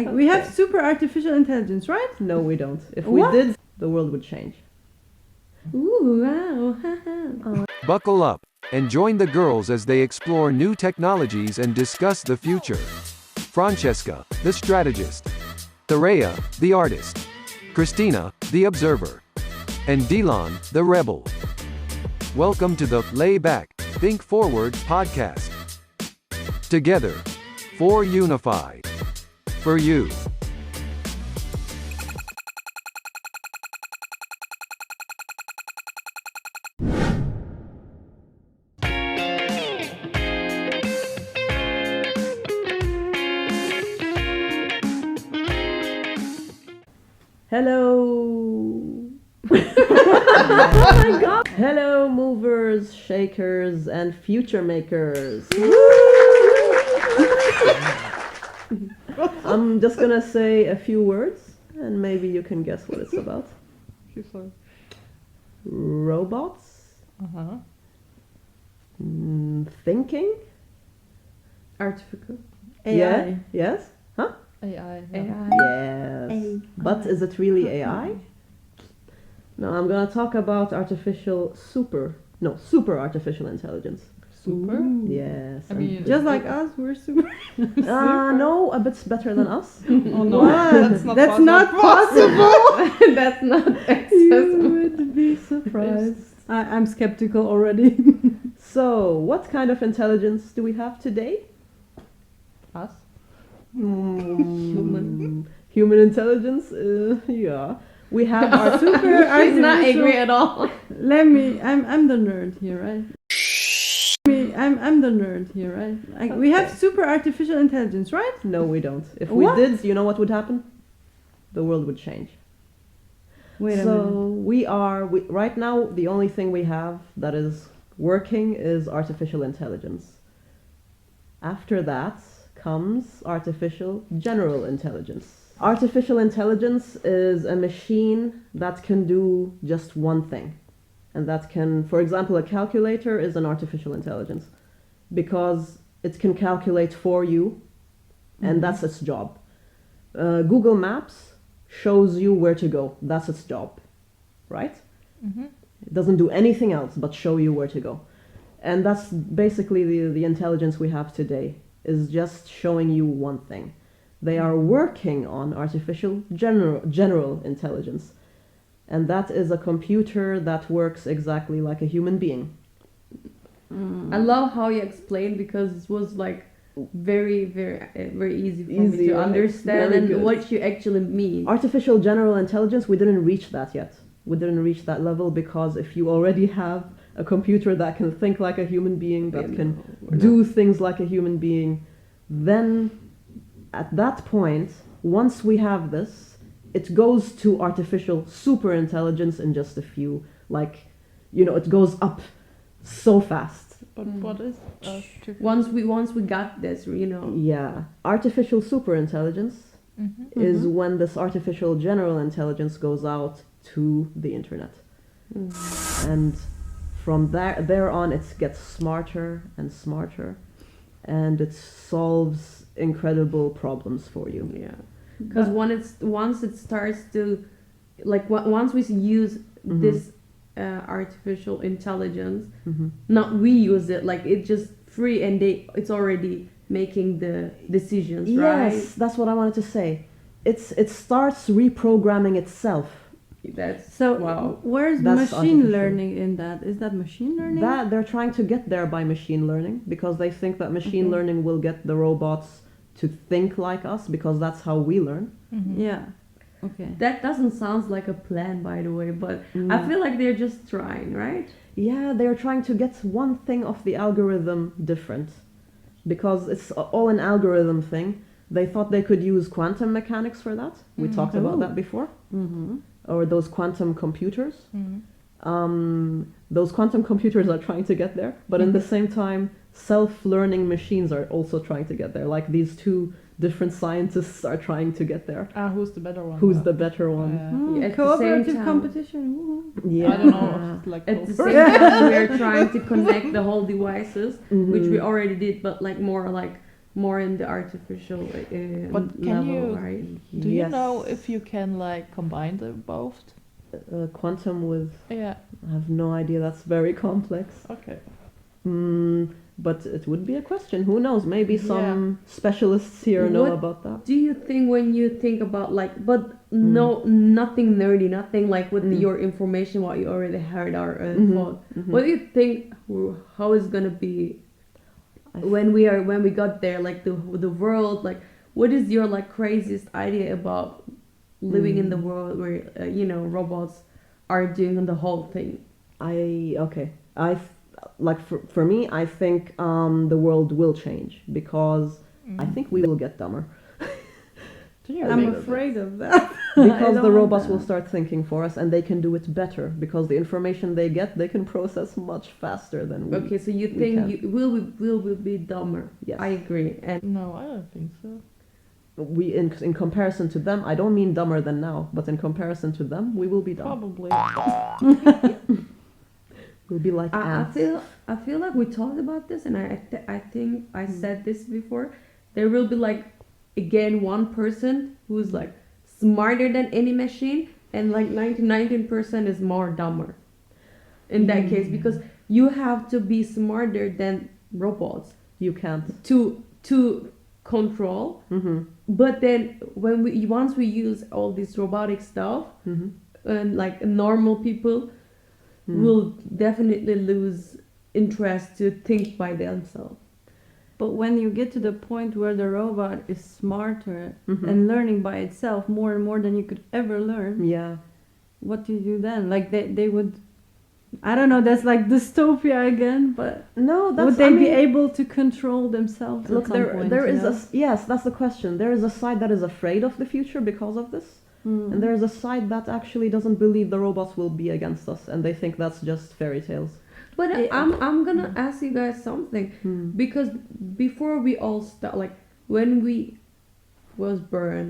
We have super artificial intelligence, right? No, we don't. If we What? did, the world would change. Ooh, wow. Buckle up and join the girls as they explore new technologies and discuss the future. Francesca, the strategist. Tharea, the artist. Christina, the observer. And Dylan, the rebel. Welcome to the Lay Back, Think Forward podcast. Together, fourunify. For you. Hello! Oh my god! Hello, movers, shakers, and future makers. I'm just gonna say a few words, and maybe you can guess what it's about. Robots? Uh-huh. Thinking? Artificial. AI. Yeah. Yes? Huh? AI. Yes. But is it really AI? No, I'm gonna talk about super artificial intelligence. Super? Yes. I mean, and just like us, we're super. no, a bit better than us. Oh no, What? that's not possible. That's not You accessible. would be surprised. I'm skeptical already. So, what kind of intelligence do we have today? Us? Human intelligence? Yeah. We have our super She's not artificial... angry at all. I'm the nerd here, right? I'm the nerd here, right? We have super artificial intelligence, right? No, we don't. If What? we did, you know what would happen? The world would change. Wait a So minute. right now, the only thing we have that is working is artificial intelligence. After that comes artificial general intelligence. Artificial intelligence is a machine that can do just one thing. And that can, for example, a calculator is an artificial intelligence because it can calculate for you, and that's its job. Google Maps shows you where to go. That's its job, right? Mm-hmm. It doesn't do anything else but show you where to go. And that's basically the intelligence we have today, is just showing you one thing. They are working on artificial general intelligence. And that is a computer that works exactly like a human being. I love how you explained, because it was like very, very, very easy for me to right? understand Very and good. what you actually mean. Artificial general intelligence, we didn't reach that yet. We didn't reach that level because if you already have a computer that can think like a human being, that can do things like a human being, then at that point, once we have this, it goes to artificial super intelligence in just a few, it goes up so fast. But what is Once we got this, Yeah. Artificial super intelligence is when this artificial general intelligence goes out to the internet. And from there on, it gets smarter and smarter, and it solves incredible problems for you. Yeah, because once it starts to, once we use this artificial intelligence, not we use it, it's just free, and it's already making the decisions, right? Yes, that's what I wanted to say. It starts reprogramming itself. That's So wow. where's That's machine artificial. learning in that? Is that machine learning? That they're trying to get there by machine learning, because they think that machine learning will get the robots to think like us, because that's how we learn. Yeah. Okay. That doesn't sound like a plan, by the way, but I feel like they're just trying, right? Yeah, they're trying to get one thing of the algorithm different, because it's all an algorithm thing. They thought they could use quantum mechanics for that. We talked about that before. Or those quantum computers. Those quantum computers are trying to get there, but in the same time, self-learning machines are also trying to get there. Like, these two different scientists are trying to get there. Who's the better one? Who's the better one? Yeah, at the Cooperative same time. competition. Woohoo. Yeah. I don't know. Like At the same time, we are trying to connect the whole devices, which we already did, but more more in the artificial But can level, you- right? Do you Yes. know if you can like combine them both? Quantum with, Yeah. I have no idea, that's very complex. Okay. But it would be a question. Who knows? Maybe Yeah. some specialists here know What about that. Do you think when you think about like, but no, nothing nerdy, nothing like with your information, what you already heard or thought. What do you think? How is gonna be when we got there? Like the world, like what is your like craziest idea about living in the world where robots are doing the whole thing? For me, I think the world will change because I think we will get dumber. Do you I'm think- afraid of that. Because I the don't robots want will that. start thinking for us, and they can do it better because the information they get, they can process much faster than we. Okay, so you we think can. will be dumber? Yes. I agree. And No, I don't think so. We in comparison to them, I don't mean dumber than now, but in comparison to them, we will be dumb. Probably. We'll be like I ants. feel like we talked about this, and I think I said this before. There will be like again one person who's like smarter than any machine, and like 19% is more dumber. In that case, because you have to be smarter than robots You can't. to control. But then when once we use all this robotic stuff, and like normal people will definitely lose interest to think by themselves. But when you get to the point where the robot is smarter and learning by itself more and more than you could ever learn, Yeah. what do you do then? Like they would, I don't know, that's like dystopia again, but No, that's. would they I be mean, able to control themselves Look, at some point? there you is know? yes, that's the question. There is a side that is afraid of the future because of this, and there is a side that actually doesn't believe the robots will be against us, and they think that's just fairy tales. But Yeah. I'm gonna ask you guys something, because before we all start, like when we was born,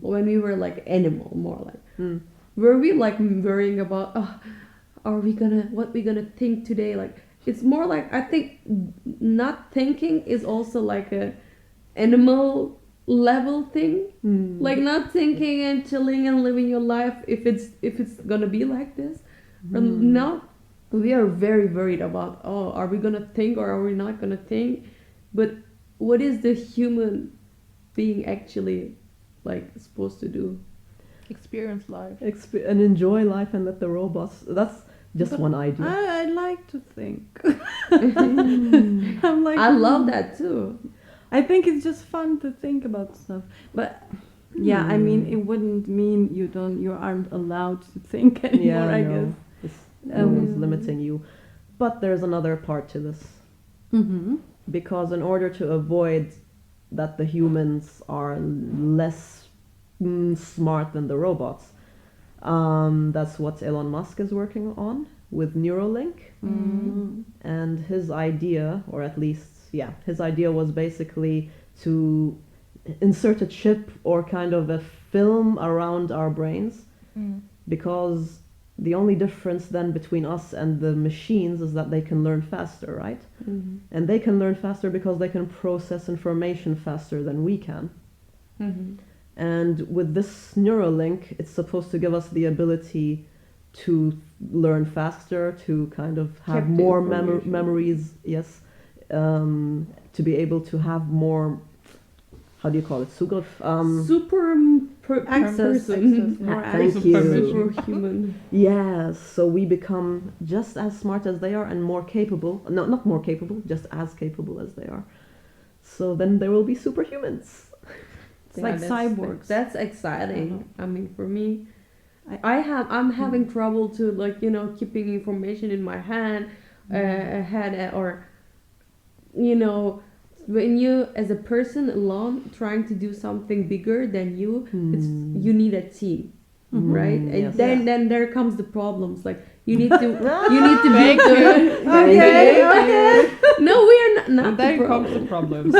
when we were like animal, more like, were we like worrying about what we gonna think today? Like it's more like, I think not thinking is also like a animal level thing, like not thinking and chilling and living your life if it's gonna be like this. No, we are very worried about, are we gonna think or are we not gonna think? But what is the human being actually like supposed to do? Experience life. And enjoy life and let the robots. That's just one idea. I like to think. I'm like, I love that too. I think it's just fun to think about stuff. But yeah, I mean, it wouldn't mean you aren't allowed to think anymore, I guess. No one's limiting you. But there's another part to this. Because in order to avoid that the humans are less smart than the robots, that's what Elon Musk is working on with Neuralink. And his idea, or at least, his idea was basically to insert a chip or kind of a film around our brains, because the only difference then between us and the machines is that they can learn faster, right? And they can learn faster because they can process information faster than we can. And with this Neuralink, it's supposed to give us the ability to learn faster, to kind of have Keep the more information. memories, yes, to be able to have more, how do you call it, Zugriff? Access, more Thank access. you. Super human. Yes, so we become just as smart as they are and more capable. No, not more capable, just as capable as they are. So then there will be superhumans. It's like cyborgs. That's exciting. I mean, for me, I'm having trouble to like keeping information in my hand, or when you as a person alone trying to do something bigger than you, you need a team, right? And Yes. then there comes the problems. Like you need to build the Okay. No, we are not And the then problem. comes the problems.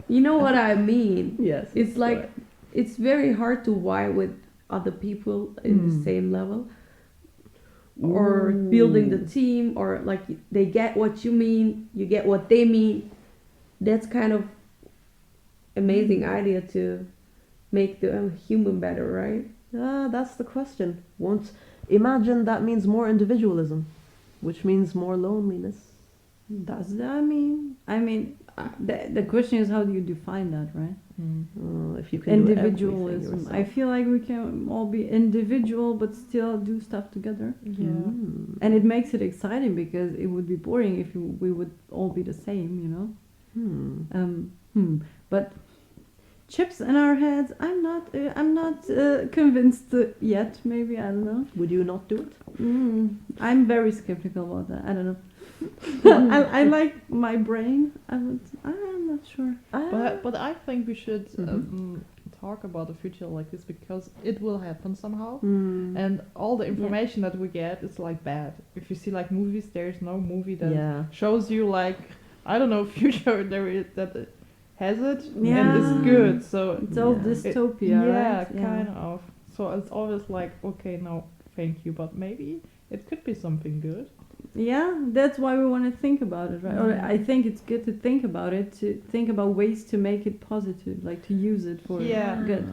You know what I mean? Yes. It's like it's very hard to vibe with other people in the same level, or building the team, or like they get what you mean, you get what they mean, that's kind of amazing idea to make the human better, right? That's the question. Imagine that means more individualism, which means more loneliness. Does that mean? I mean, the question is how do you define that, right? If you can do everything Individualism. yourself. I feel like we can all be individual but still do stuff together. Yeah. And it makes it exciting because it would be boring if we would all be the same, you know? But chips in our heads, I'm not convinced yet. Maybe, I don't know. Would you not do it? I'm very skeptical about that. I don't know. I like my brain. I'm not sure. But I think we should talk about the future like this because it will happen somehow, and all the information that we get is like bad. If you see like movies, there's no movie that shows you like I don't know future there is that has it and is good. So it's all dystopia, right? Kind of. So it's always like okay, no, thank you, but maybe it could be something good. Yeah, that's why we want to think about it, right? Or I think it's good to think about it, to think about ways to make it positive, like to use it for good.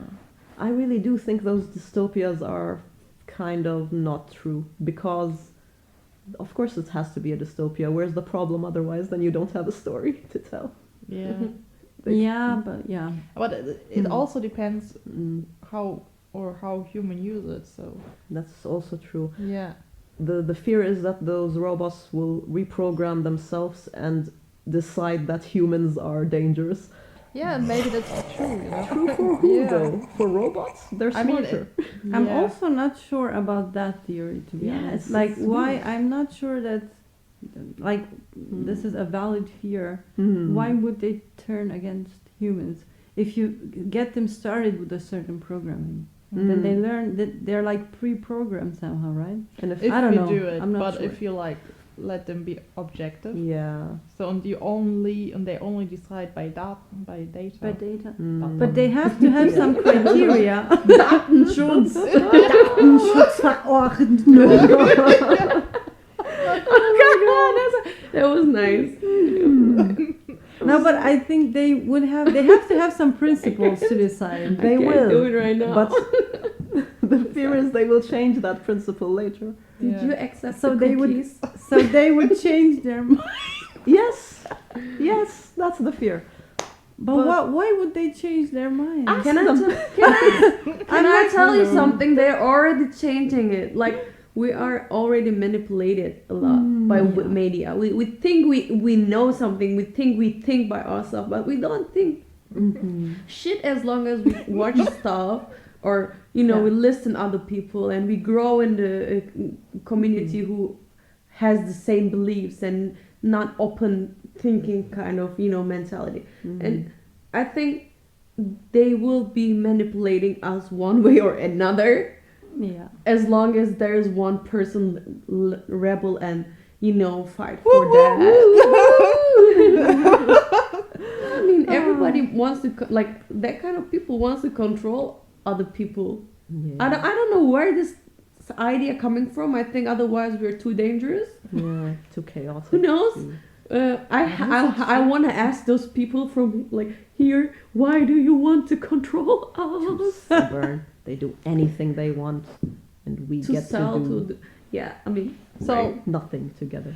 I really do think those dystopias are kind of not true because, of course, it has to be a dystopia. Where's the problem otherwise? Then you don't have a story to tell. Yeah. But it also depends how human use it. So that's also true. Yeah. The fear is that those robots will reprogram themselves and decide that humans are dangerous. Yeah, and maybe that's true. You know? True for who though? For robots? They're smarter. I'm also not sure about that theory, to be honest. Like, why? I'm not sure that, like, this is a valid fear. Why would they turn against humans? If you get them started with a certain programming, then they learn that they're like pre-programmed somehow, right? And if I don't you know. do it, I'm not but sure. if you like let them be objective, so they only decide by data. By data. But they have to have some criteria. Datenschutz. Datenschutzverordnung. That was nice. No, but I think they have to have some principles to decide. They I will can't do it right now. But the fear is they will change that principle later. Did you accept So the they cookies? they would change their mind. Yes, that's the fear. But why would they change their mind? Can I tell you something? They're already changing it. Like, we are already manipulated a lot by media. We think we know something. We think by ourselves, but we don't think shit as long as we watch stuff or, we listen to other people and we grow in the community who has the same beliefs and not open thinking kind of, mentality. And I think they will be manipulating us one way or another. Yeah. As long as there's one person rebel and, fight for that. I mean, everybody wants to, that kind of people wants to control other people. Yeah. I don't know where this idea coming from. I think otherwise we're too dangerous. Yeah, too chaotic. Who knows? I want to ask those people from here, why do you want to control Too us? stubborn. They do anything they want, and we To get sell to do nothing together.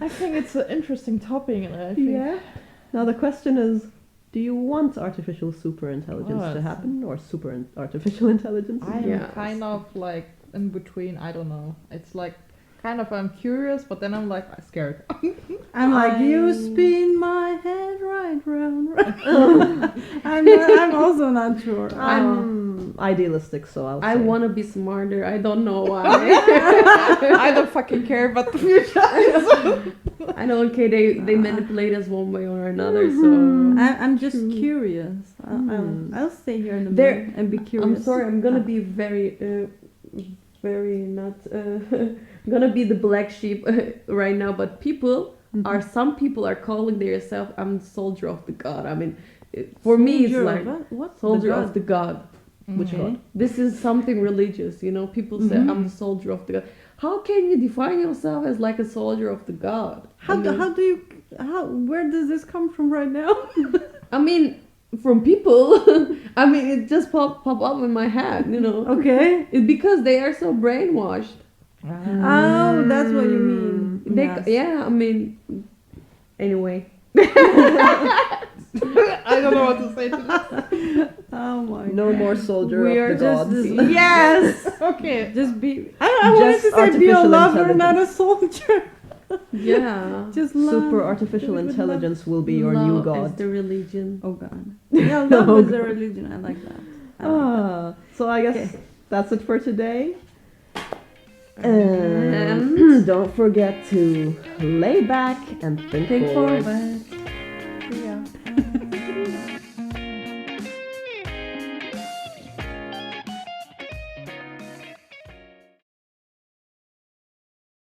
I think it's an interesting topic, and I think Now the question is, do you want artificial superintelligence to Yes. happen, or artificial intelligence? I'm kind of like in between. I don't know. It's like kind of I'm curious, but then I'm like scared. I'm like, you spin my head right round. I'm also not sure. I'm idealistic, so I'll I say. want to be smarter. I don't know why. I don't fucking care about the future. I know, okay, they manipulate us one way or another, so... I'm just curious. I'll stay here in the middle and be curious. I'm sorry, I'm gonna be very not... gonna be the black sheep right now, but some people are calling themselves, I'm the soldier of the god. I mean, for me, it's like... What? Soldier of the god. Which god? This is something religious, people say, I'm the soldier of the god. how can you define yourself as like a soldier of the god? Where does this come from right now? I mean, from people. I mean, it just pop up in my head, you know. Okay. It's because they are so brainwashed. Oh, that's what you mean. Yeah, I mean, anyway. I don't know what to say to this. Oh my No God. more soldier We of are the just gods. yes. Okay. Just be. I wanted Just to say be a artificial lover, not a intelligence. soldier. Yeah. Just love. Super artificial Do it with intelligence will be your new Love is god. the religion. love. Oh God. Yeah, love Oh, is a religion. I like that. I like that. So I guess Okay. that's it for today. And And don't forget to lay back and think think forward. forward. Yeah.